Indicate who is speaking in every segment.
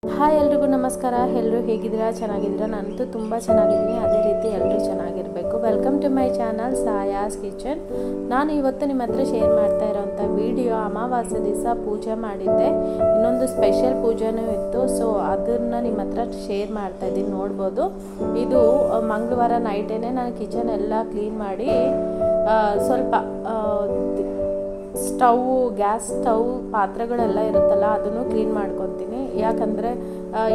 Speaker 1: Hi ಎಲ್ರಿಗೂ ನಮಸ್ಕಾರ. ಎಲ್ಲರೂ ಹೇಗಿದ್ದೀರಾ? ಚೆನ್ನಾಗಿದ್ದೀರಾ? ನಾನಂತೂ ತುಂಬ ಚೆನ್ನಾಗಿದ್ದೀನಿ. ಅದೇ ರೀತಿ ಎಲ್ಲರೂ ಚೆನ್ನಾಗಿರಬೇಕು. Welcome to my channel Saya's kitchen. ನಾನು ಇವತ್ತು ನಿಮ್ಮ ಹತ್ರ ಶೇರ್ ಮಾಡ್ತಾ ಇರೋವಂಥ ವಿಡಿಯೋ ಅಮಾವಾಸ್ಯೆ ದಿವಸ ಪೂಜೆ ಮಾಡಿದ್ದೆ. ಇನ್ನೊಂದು ಸ್ಪೆಷಲ್ ಪೂಜೆನೂ ಇತ್ತು. ಸೊ ಅದನ್ನು ನಿಮ್ಮ ಹತ್ರ ಶೇರ್ ಮಾಡ್ತಾ ಇದ್ದೀನಿ, ನೋಡ್ಬೋದು. ಇದು ಮಂಗಳವಾರ ನೈಟೇನೆ ನಾನು ಕಿಚನ್ ಎಲ್ಲ ಕ್ಲೀನ್ ಮಾಡಿ ಸ್ವಲ್ಪ ಗ್ಯಾಸ್ ಸ್ಟವ್ ಪಾತ್ರೆಗಳೆಲ್ಲ ಇರುತ್ತಲ್ಲ ಅದನ್ನು ಕ್ಲೀನ್ ಮಾಡ್ಕೊತೀನಿ. ಯಾಕಂದರೆ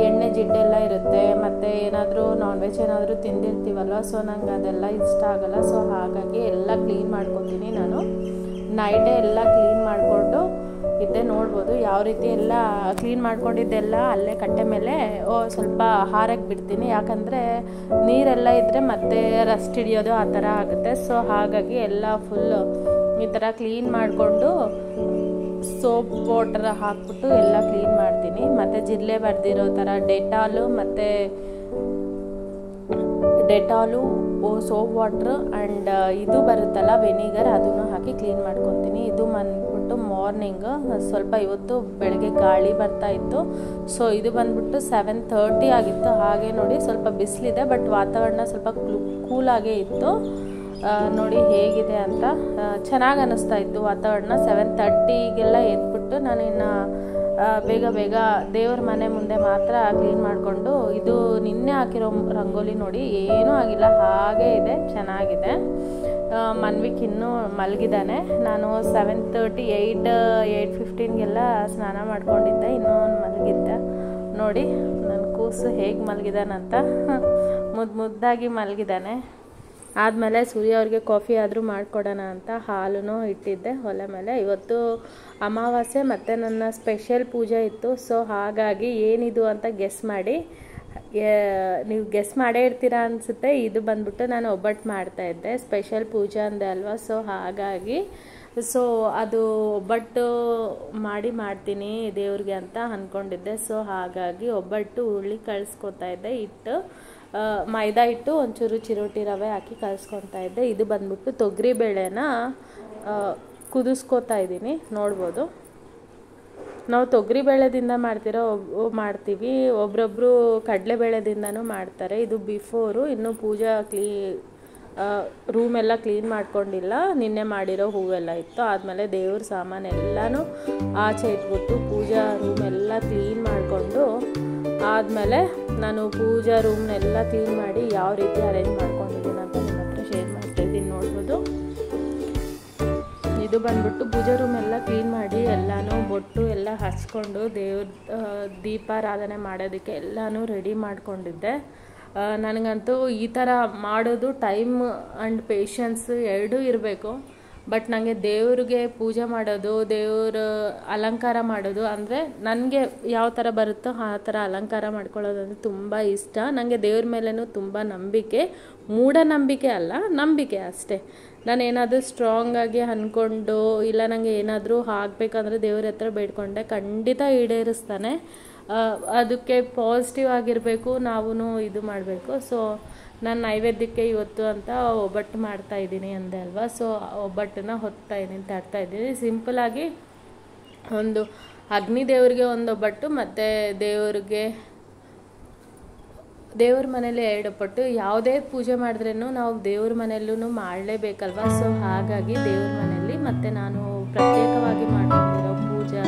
Speaker 1: ಎಣ್ಣೆ ಜಿಡ್ಡೆಲ್ಲ ಇರುತ್ತೆ, ಮತ್ತು ಏನಾದರೂ ನಾನ್ ವೆಜ್ ಏನಾದರೂ ತಿಂದಿರ್ತೀವಲ್ವ, ಸೊ ನಂಗೆ ಅದೆಲ್ಲ ಇಷ್ಟ ಆಗಲ್ಲ. ಸೊ ಹಾಗಾಗಿ ಎಲ್ಲ ಕ್ಲೀನ್ ಮಾಡ್ಕೊತೀನಿ. ನಾನು ನೈಟೇ ಎಲ್ಲ ಕ್ಲೀನ್ ಮಾಡಿಕೊಂಡು ಇದ್ದೆ, ನೋಡ್ಬೋದು ಯಾವ ರೀತಿ ಎಲ್ಲ ಕ್ಲೀನ್ ಮಾಡ್ಕೊಂಡಿದ್ದೆಲ್ಲ ಅಲ್ಲೇ ಕಟ್ಟೆ ಮೇಲೆ ಸ್ವಲ್ಪ ಹಾರಕ್ಕೆ ಬಿಡ್ತೀನಿ. ಯಾಕಂದರೆ ನೀರೆಲ್ಲ ಇದ್ದರೆ ಮತ್ತೆ ರಸ್ಟ್ ಹಿಡಿಯೋದು ಆ ಥರ ಆಗುತ್ತೆ. ಸೊ ಹಾಗಾಗಿ ಎಲ್ಲ ಫುಲ್ಲು ಈ ಥರ ಕ್ಲೀನ್ ಮಾಡಿಕೊಂಡು ಸೋಪ್ ವಾಟರ್ ಹಾಕ್ಬಿಟ್ಟು ಎಲ್ಲ ಕ್ಲೀನ್ ಮಾಡ್ತೀನಿ. ಮತ್ತು ಜಿರಳೆ ಬರ್ದಿರೋ ಥರ ಡೆಟಾಲು ಸೋಪ್ ವಾಟ್ರ್ ಆ್ಯಂಡ್ ಇದು ಬರುತ್ತಲ್ಲ ವೆನಿಗರ್, ಅದನ್ನು ಹಾಕಿ ಕ್ಲೀನ್ ಮಾಡ್ಕೊತೀನಿ. ಇದು ಬಂದ್ಬಿಟ್ಟು ಮಾರ್ನಿಂಗ್, ಸ್ವಲ್ಪ ಇವತ್ತು ಬೆಳಗ್ಗೆ ಗಾಳಿ ಬರ್ತಾ ಇತ್ತು. ಸೊ ಇದು ಬಂದ್ಬಿಟ್ಟು 7:30 ಆಗಿತ್ತು. ಹಾಗೆ ನೋಡಿ ಸ್ವಲ್ಪ ಬಿಸಿಲಿದೆ, ಬಟ್ ವಾತಾವರಣ ಸ್ವಲ್ಪ ಕೂಲಾಗೇ ಇತ್ತು. ನೋಡಿ ಹೇಗಿದೆ ಅಂತ. ಚೆನ್ನಾಗಿ ಅನ್ನಿಸ್ತಾ ಇತ್ತು ವಾತಾವರಣ. 7:30ಗೆಲ್ಲ ಎದ್ಬಿಟ್ಟು ನಾನು ಇನ್ನು ಬೇಗ ದೇವ್ರ ಮನೆ ಮುಂದೆ ಮಾತ್ರ ಕ್ಲೀನ್ ಮಾಡಿಕೊಂಡು, ಇದು ನಿನ್ನೆ ಹಾಕಿರೋ ರಂಗೋಲಿ ನೋಡಿ ಏನೂ ಆಗಿಲ್ಲ, ಹಾಗೇ ಇದೆ, ಚೆನ್ನಾಗಿದೆ. ಮನ್ವಿಕ್ ಇನ್ನೂ ಮಲಗಿದ್ದಾನೆ. ನಾನು 7:30 8:15ಗೆಲ್ಲ ಸ್ನಾನ ಮಾಡ್ಕೊಂಡಿದ್ದೆ, ಇನ್ನೂ ಮಲಗಿದ್ದೆ. ನೋಡಿ ನನ್ನ ಕೂಸು ಹೇಗೆ ಮಲಗಿದಾನಂತ, ಮುದ್ದಾಗಿ ಮಲಗಿದ್ದಾನೆ. ಆದಮೇಲೆ ಸೂರ್ಯ ಅವ್ರಿಗೆ ಕಾಫಿ ಆದರೂ ಮಾಡಿಕೊಡೋಣ ಅಂತ ಹಾಲೂ ಇಟ್ಟಿದ್ದೆ ಒಲೆ ಮೇಲೆ. ಇವತ್ತು ಅಮಾವಾಸ್ಯೆ ಮತ್ತು ನನ್ನ ಸ್ಪೆಷಲ್ ಪೂಜೆ ಇತ್ತು. ಸೊ ಹಾಗಾಗಿ ಏನಿದು ಅಂತ ಗೆಸ್ ಮಾಡಿ, ನೀವು ಗೆಸ್ ಮಾಡೇ ಇರ್ತೀರಾ ಅನಿಸುತ್ತೆ. ಇದು ಬಂದ್ಬಿಟ್ಟು ನಾನು ಒಬ್ಬಟ್ಟು ಮಾಡ್ತಾಯಿದ್ದೆ, ಸ್ಪೆಷಲ್ ಪೂಜೆ ಅಂದೆ ಅಲ್ವಾ. ಸೊ ಹಾಗಾಗಿ ಅದು ಒಬ್ಬಟ್ಟು ಮಾಡ್ತೀನಿ ದೇವ್ರಿಗೆ ಅಂತ ಅಂದ್ಕೊಂಡಿದ್ದೆ. ಸೊ ಹಾಗಾಗಿ ಒಬ್ಬಟ್ಟು ಹುಳಿ ಕಳಿಸ್ಕೊತಾ ಇದ್ದೆ. ಮೈದಾ ಹಿಟ್ಟು ಒಂಚೂರು ಚಿರೋಟಿ ರವೆ ಹಾಕಿ ಕಲಿಸ್ಕೊತಾ ಇದ್ದೆ. ಇದು ಬಂದ್ಬಿಟ್ಟು ತೊಗರಿಬೇಳೆನ ಕುದಿಸ್ಕೊತಾ ಇದ್ದೀನಿ, ನೋಡ್ಬೋದು. ನಾವು ತೊಗರಿಬೇಳೆದಿಂದ ಮಾಡ್ತೀವಿ, ಒಬ್ರೊಬ್ಬರು ಕಡಲೆಬೇಳೆದಿಂದನೂ ಮಾಡ್ತಾರೆ. ಇದು ಬಿಫೋರು, ಇನ್ನೂ ಪೂಜಾ ರೂಮೆಲ್ಲ ಕ್ಲೀನ್ ಮಾಡ್ಕೊಂಡಿಲ್ಲ. ನಿನ್ನೆ ಮಾಡಿರೋ ಹೂವೆಲ್ಲ ಇತ್ತು. ಆದಮೇಲೆ ದೇವ್ರ ಸಾಮಾನೆಲ್ಲನೂ ಆಚೆ ಇಟ್ಬಿಟ್ಟು ಪೂಜಾ ರೂಮೆಲ್ಲ ಕ್ಲೀನ್ ಮಾಡಿಕೊಂಡು ಆದಮೇಲೆ ನಾನು ಪೂಜಾ ರೂಮ್ನೆಲ್ಲ ಕ್ಲೀನ್ ಮಾಡಿ ಯಾವ ರೀತಿ ಅರೇಂಜ್ ಮಾಡ್ಕೊಂಡಿದ್ದೀನಿ ಅಂತ ನಿಮ್ಮ ಹತ್ರ ಶೇರ್ ಮಾಡ್ತಾಯಿದ್ದೀನಿ, ನೋಡ್ಬೋದು. ಇದು ಬಂದ್ಬಿಟ್ಟು ಪೂಜಾ ರೂಮ್ ಎಲ್ಲ ಕ್ಲೀನ್ ಮಾಡಿ ಎಲ್ಲನೂ ಬೊಟ್ಟು ಎಲ್ಲ ಹಚ್ಕೊಂಡು ದೇವ್ರ ದೀಪಾರಾಧನೆ ಮಾಡೋದಕ್ಕೆ ಎಲ್ಲನೂ ರೆಡಿ ಮಾಡ್ಕೊಂಡಿದ್ದೆ. ನನಗಂತೂ ಈ ಥರ ಮಾಡೋದು ಟೈಮ್ ಆ್ಯಂಡ್ ಪೇಷನ್ಸ್ ಎರಡೂ ಇರಬೇಕು. ಬಟ್ ನನಗೆ ದೇವ್ರಿಗೆ ಪೂಜೆ ಮಾಡೋದು, ದೇವ್ರ ಅಲಂಕಾರ ಮಾಡೋದು ಅಂದರೆ ನನಗೆ ಯಾವ ಥರ ಬರುತ್ತೋ ಆ ಥರ ಅಲಂಕಾರ ಮಾಡ್ಕೊಳ್ಳೋದು ಅಂದರೆ ತುಂಬ ಇಷ್ಟ. ನನಗೆ ದೇವ್ರ ಮೇಲೇನೂ ತುಂಬ ನಂಬಿಕೆ, ಮೂಢನಂಬಿಕೆ ಅಲ್ಲ, ನಂಬಿಕೆ ಅಷ್ಟೇ. ನಾನು ಏನಾದರೂ ಸ್ಟ್ರಾಂಗಾಗಿ ಅಂದ್ಕೊಂಡು, ಇಲ್ಲ ನನಗೆ ಏನಾದರೂ ಆಗಬೇಕಂದ್ರೆ ದೇವ್ರ ಹತ್ರ ಬೇಡ್ಕೊಂಡೆ ಖಂಡಿತ ಈಡೇರಿಸ್ತಾನೆ. ಅದಕ್ಕೆ ಪಾಸಿಟಿವ್ ಆಗಿರಬೇಕು, ನಾವು ಇದು ಮಾಡಬೇಕು. ಸೊ ನಾನು ನೈವೇದ್ಯಕ್ಕೆ ಇವತ್ತು ಅಂತ ಒಬ್ಬಟ್ಟು ಮಾಡ್ತಾಯಿದ್ದೀನಿ ಅಂದೆ ಅಲ್ವಾ. ಸೊ ಒಬ್ಬಟ್ಟನ್ನ ತರ್ತಾಯಿದ್ದೀನಿ. ಸಿಂಪಲಾಗಿ ಒಂದು ಅಗ್ನಿ ದೇವ್ರಿಗೆ ಒಂದು ಒಬ್ಬಟ್ಟು, ಮತ್ತು ದೇವ್ರ ಮನೇಲಿ 2 ಒಬ್ಬಟ್ಟು. ಯಾವುದೇ ಪೂಜೆ ಮಾಡಿದ್ರೂ ನಾವು ದೇವ್ರ ಮನೆಯಲ್ಲೂ ಮಾಡಲೇಬೇಕಲ್ವ. ಸೊ ಹಾಗಾಗಿ ದೇವ್ರ ಮನೆಯಲ್ಲಿ ಮತ್ತು ನಾನು ಪ್ರತ್ಯೇಕವಾಗಿ ಮಾಡ್ಕೊಂಡಿರೋ ಪೂಜಾ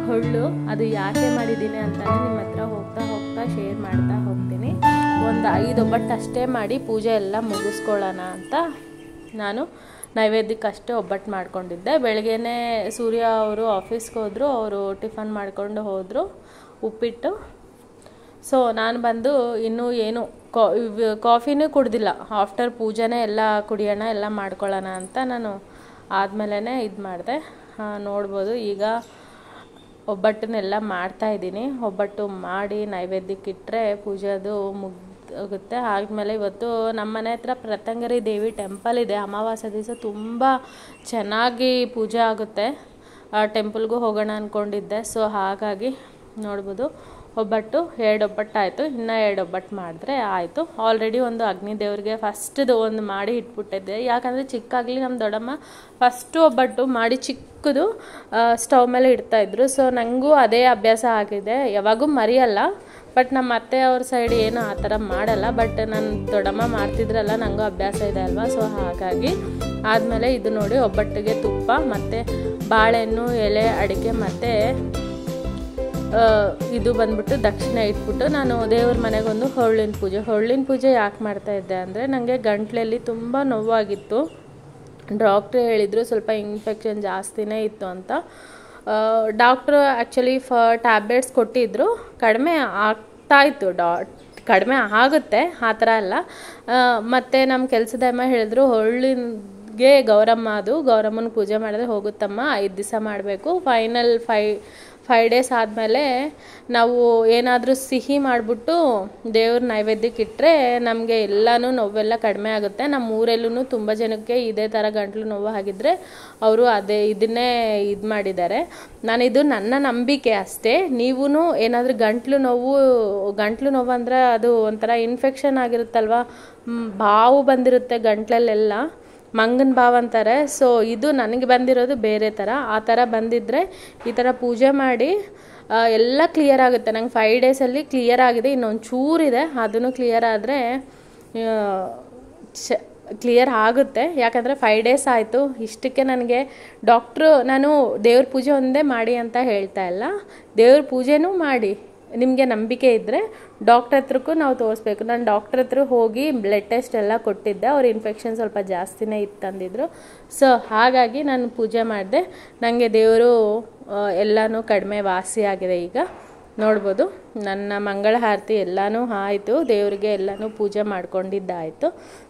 Speaker 1: ಹೊಳ್ಳು ಅದು ಯಾಕೆ ಮಾಡಿದ್ದೀನಿ ಅಂತಲೇ ನಿಮ್ಮ ಹತ್ರ ಹೋಗ್ತಾ ಶೇರ್ ಮಾಡ್ತಾ ಹೋಗ್ತೀನಿ. ಒಂದು 5 ಒಬ್ಬಟ್ಟು ಅಷ್ಟೇ ಮಾಡಿ ಪೂಜೆ ಎಲ್ಲ ಮುಗಿಸ್ಕೊಳ್ಳೋಣ ಅಂತ ನಾನು ನೈವೇದ್ಯಕ್ಕಷ್ಟೇ ಒಬ್ಬಟ್ಟು ಮಾಡ್ಕೊಂಡಿದ್ದೆ. ಬೆಳಗ್ಗೆನೇ ಸೂರ್ಯ ಅವರು ಆಫೀಸ್ಗೆ ಹೋದರು, ಅವರು ಟಿಫನ್ ಮಾಡ್ಕೊಂಡು ಹೋದರು, ಉಪ್ಪಿಟ್ಟು. ಸೊ ನಾನು ಬಂದು ಇನ್ನೂ ಏನು ಕಾಫಿನೂ ಕುಡ್ದಿಲ್ಲ. ಆಫ್ಟರ್ ಪೂಜೆನೇ ಎಲ್ಲ ಕುಡಿಯೋಣ, ಎಲ್ಲ ಮಾಡ್ಕೊಳ್ಳೋಣ ಅಂತ ನಾನು ಆದಮೇಲೆ ಇದು ಮಾಡಿದೆ. ನೋಡ್ಬೋದು ಈಗ ಒಬ್ಬಟ್ಟನ್ನೆಲ್ಲ ಮಾಡ್ತಾಯಿದ್ದೀನಿ. ಒಬ್ಬಟ್ಟು ಮಾಡಿ ನೈವೇದ್ಯಕ್ಕಿಟ್ಟರೆ ಪೂಜೆದು ಮುಗಿದೋಗುತ್ತೆ. ಆದಮೇಲೆ ಇವತ್ತು ನಮ್ಮ ಮನೆ ಹತ್ರ ಪ್ರತ್ಯಂಗರಿ ದೇವಿ ಟೆಂಪಲ್ ಇದೆ. ಅಮಾವಾಸ್ಯೆ ದಿವಸ ತುಂಬ ಚೆನ್ನಾಗಿ ಪೂಜೆ ಆಗುತ್ತೆ. ಟೆಂಪಲ್ಗೂ ಹೋಗೋಣ ಅಂದ್ಕೊಂಡಿದ್ದೆ. ಸೊ ಹಾಗಾಗಿ ನೋಡ್ಬೋದು ಒಬ್ಬಟ್ಟು 2 ಒಬ್ಬಟ್ಟು ಆಯಿತು. ಇನ್ನೂ 2 ಒಬ್ಬಟ್ಟು ಮಾಡಿದ್ರೆ ಆಯಿತು. ಆಲ್ರೆಡಿ ಒಂದು ಅಗ್ನಿ ದೇವ್ರಿಗೆ ಫಸ್ಟ್ದು ಒಂದು ಮಾಡಿ ಇಟ್ಬಿಟ್ಟಿದ್ದೆ. ಯಾಕಂದರೆ ಚಿಕ್ಕಾಗಲಿ ನಮ್ಮ ದೊಡ್ಡಮ್ಮ ಫಸ್ಟು ಒಬ್ಬಟ್ಟು ಮಾಡಿ ಚಿಕ್ಕದು ಸ್ಟವ್ ಮೇಲೆ ಇಡ್ತಾಯಿದ್ರು. ಸೊ ನನಗೂ ಅದೇ ಅಭ್ಯಾಸ ಆಗಿದೆ. ಯಾವಾಗೂ ಮರೆಯಲ್ಲ, ಬಟ್ ನಮ್ಮ ಅತ್ತೆ ಅವ್ರ ಸೈಡ್ ಏನು ಆ ಥರ ಮಾಡಲ್ಲ. ಬಟ್ ನನ್ನ ದೊಡ್ಡಮ್ಮ ಮಾಡ್ತಿದ್ರಲ್ಲ, ನನಗೂ ಅಭ್ಯಾಸ ಇದೆ ಅಲ್ವಾ. ಸೊ ಹಾಗಾಗಿ ಆದಮೇಲೆ ಇದು ನೋಡಿ ಒಬ್ಬಟ್ಟಿಗೆ ತುಪ್ಪ ಮತ್ತು ಬಾಳೆಹಣ್ಣು, ಎಲೆ, ಅಡಿಕೆ ಮತ್ತು ಇದು ಬಂದ್ಬಿಟ್ಟು ದಕ್ಷಿಣ ಇಟ್ಬಿಟ್ಟು ನಾನು ದೇವ್ರ ಮನೆಗೊಂದು ಹೊಳ್ಳಿನ ಪೂಜೆ ಯಾಕೆ ಮಾಡ್ತಾಯಿದ್ದೆ ಅಂದರೆ ನನಗೆ ಗಂಟ್ಲಲ್ಲಿ ತುಂಬ ನೋವಾಗಿತ್ತು. ಡಾಕ್ಟ್ರು ಹೇಳಿದರು ಸ್ವಲ್ಪ ಇನ್ಫೆಕ್ಷನ್ ಜಾಸ್ತಿನೇ ಇತ್ತು ಅಂತ. ಡಾಕ್ಟ್ರು ಆ್ಯಕ್ಚುಲಿ ಟ್ಯಾಬ್ಲೆಟ್ಸ್ ಕೊಟ್ಟಿದ್ದರು, ಕಡಿಮೆ ಆಗ್ತಾಯಿತ್ತು. ಕಡಿಮೆ ಆಗುತ್ತೆ ಆ ಥರ ಅಲ್ಲ. ಮತ್ತು ನಮ್ಮ ಕೆಲಸದ ಅಮ್ಮ ಹೇಳಿದ್ರು ಹೊಳ್ಳಿಗೆ ಗೌರಮ್ಮನ ಪೂಜೆ ಮಾಡಿದ್ರೆ ಹೋಗುತ್ತಮ್ಮ, 5 ದಿವಸ ಮಾಡಬೇಕು. ಫೈನಲ್ 5 ಡೇಸ್ ಆದಮೇಲೆ ನಾವು ಏನಾದರೂ ಸಿಹಿ ಮಾಡಿಬಿಟ್ಟು ದೇವ್ರ ನೈವೇದ್ಯಕ್ಕೆ ಇಟ್ಟರೆ ನಮಗೆ ಎಲ್ಲನೂ ನೋವೆಲ್ಲ ಕಡಿಮೆ ಆಗುತ್ತೆ. ನಮ್ಮ ಊರಲ್ಲೂ ತುಂಬ ಜನಕ್ಕೆ ಇದೇ ಥರ ಗಂಟ್ಲು ನೋವು ಆಗಿದ್ದರೆ ಅವರು ಇದನ್ನೇ ಇದು ಮಾಡಿದ್ದಾರೆ. ಇದು ನನ್ನ ನಂಬಿಕೆ ಅಷ್ಟೇ. ನೀವೂ ಏನಾದರೂ ಗಂಟ್ಲು ನೋವು ಅಂದರೆ ಅದು ಒಂಥರ ಇನ್ಫೆಕ್ಷನ್ ಆಗಿರುತ್ತಲ್ವ, ಬಾವು ಬಂದಿರುತ್ತೆ ಗಂಟ್ಲಲ್ಲೆಲ್ಲ, ಮಂಗನ ಬಾವು ಅಂತಾರೆ. ಸೊ ಇದು ನನಗೆ ಬಂದಿರೋದು ಬೇರೆ ಥರ. ಆ ಥರ ಬಂದಿದ್ದರೆ ಈ ಥರ ಪೂಜೆ ಮಾಡಿ ಎಲ್ಲ ಕ್ಲಿಯರ್ ಆಗುತ್ತೆ. ನಂಗೆ 5 ಡೇಸಲ್ಲಿ ಕ್ಲಿಯರ್ ಆಗಿದೆ. ಇನ್ನೊಂದು ಚೂರಿದೆ, ಅದನ್ನು ಕ್ಲಿಯರ್ ಆದರೆ ಕ್ಲಿಯರ್ ಆಗುತ್ತೆ. ಯಾಕಂದರೆ 5 ಡೇಸ್ ಆಯಿತು. ಇಷ್ಟಕ್ಕೆ ನನಗೆ ಡಾಕ್ಟ್ರು, ನಾನು ದೇವ್ರ ಪೂಜೆ ಒಂದೇ ಮಾಡಿ ಅಂತ ಹೇಳ್ತಾ ಇಲ್ಲ, ದೇವ್ರ ಪೂಜೆನೂ ಮಾಡಿ. ನಿಮಗೆ ನಂಬಿಕೆ ಇದ್ದರೆ ಡಾಕ್ಟ್ರ್ ಹತ್ರಕ್ಕೂ ನಾವು ತೋರಿಸ್ಬೇಕು. ನಾನು ಡಾಕ್ಟ್ರ್ ಹತ್ರ ಹೋಗಿ ಬ್ಲಡ್ ಟೆಸ್ಟ್ ಎಲ್ಲ ಕೊಟ್ಟಿದ್ದೆ. ಅವ್ರ ಇನ್ಫೆಕ್ಷನ್ ಸ್ವಲ್ಪ ಜಾಸ್ತಿನೇ ಇತ್ತಂದಿದ್ರು. ಸೊ ಹಾಗಾಗಿ ನಾನು ಪೂಜೆ ಮಾಡಿದೆ. ನನಗೆ ದೇವರು ಎಲ್ಲನೂ ಕಡಿಮೆ ವಾಸಿಯಾಗಿದೆ. ಈಗ ನೋಡ್ಬೋದು ನನ್ನ ಮಂಗಳ ಆರತಿ ಎಲ್ಲನೂ ಆಯಿತು. ದೇವರಿಗೆ ಎಲ್ಲನೂ ಪೂಜೆ ಮಾಡ್ಕೊಂಡಿದ್ದಾಯಿತು.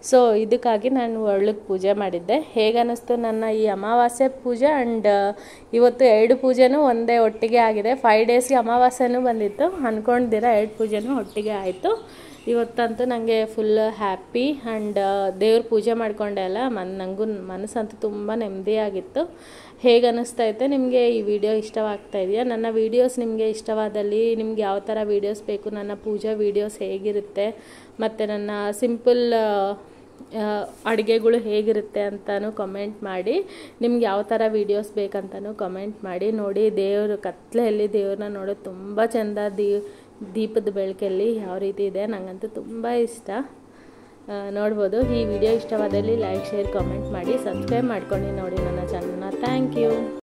Speaker 1: ಸೊ ಇದಕ್ಕಾಗಿ ನಾನು ಒಳ್ಳಿಗೆ ಪೂಜೆ ಮಾಡಿದ್ದೆ. ಹೇಗೆ ಅನ್ನಿಸ್ತು ನನ್ನ ಈ ಅಮಾವಾಸ್ಯೆ ಪೂಜೆ ಆ್ಯಂಡ್ ಇವತ್ತು 2 ಪೂಜೆನೂ ಒಂದೇ ಒಟ್ಟಿಗೆ ಆಗಿದೆ. 5 ಡೇಸ್ಗೆ ಅಮಾವಾಸ್ಯೆನೂ ಬಂದಿತ್ತು, ಅಂದ್ಕೊಂಡಿದ್ದೀರ 2 ಪೂಜೆನೂ ಒಟ್ಟಿಗೆ ಆಯಿತು. ಇವತ್ತಂತೂ ನನಗೆ ಫುಲ್ ಹ್ಯಾಪಿ ಆ್ಯಂಡ್ ದೇವ್ರ ಪೂಜೆ ಮಾಡಿಕೊಂಡೆ ಅಲ್ಲ, ನನಗೂ ಮನಸ್ಸಂತೂ ತುಂಬ ನೆಮ್ಮದಿಯಾಗಿತ್ತು. ಹೇಗೆ ಅನ್ನಿಸ್ತೈತೆ ನಿಮಗೆ ಈ ವಿಡಿಯೋ ಇಷ್ಟವಾಗ್ತಾ ಇದೆಯಾ? ನನ್ನ ವೀಡಿಯೋಸ್ ನಿಮಗೆ ಇಷ್ಟವಾದಲ್ಲಿ ನಿಮ್ಗೆ ಯಾವ ಥರ ವೀಡಿಯೋಸ್ ಬೇಕು, ನನ್ನ ಪೂಜಾ ವೀಡಿಯೋಸ್ ಹೇಗಿರುತ್ತೆ ಮತ್ತು ನನ್ನ ಸಿಂಪಲ್ ಅಡುಗೆಗಳು ಹೇಗಿರುತ್ತೆ ಅಂತಲೂ ಕಮೆಂಟ್ ಮಾಡಿ. ನಿಮ್ಗೆ ಯಾವ ಥರ ವೀಡಿಯೋಸ್ ಬೇಕಂತಲೂ ಕಮೆಂಟ್ ಮಾಡಿ. ನೋಡಿ ದೇವರು ಕತ್ಲೆಯಲ್ಲಿ ದೇವ್ರನ್ನ ನೋಡೋದು ತುಂಬ ಚೆಂದ. ದೀಪದ ಬೆಳಕಲ್ಲಿ ಯಾವ ರೀತಿ ಇದೆ, ನನಗಂತೂ ತುಂಬ ಇಷ್ಟ. ನೋಡ್ಬೋದು. ಈ ವಿಡಿಯೋ ಇಷ್ಟವಾದಲ್ಲಿ ಲೈಕ್, ಶೇರ್, ಕಾಮೆಂಟ್ ಮಾಡಿ, ಸಬ್ಸ್ಕ್ರೈಬ್ ಮಾಡ್ಕೊಂಡು ನೋಡಿ ನನ್ನ ಚಾನಲ್ನ. Thank you.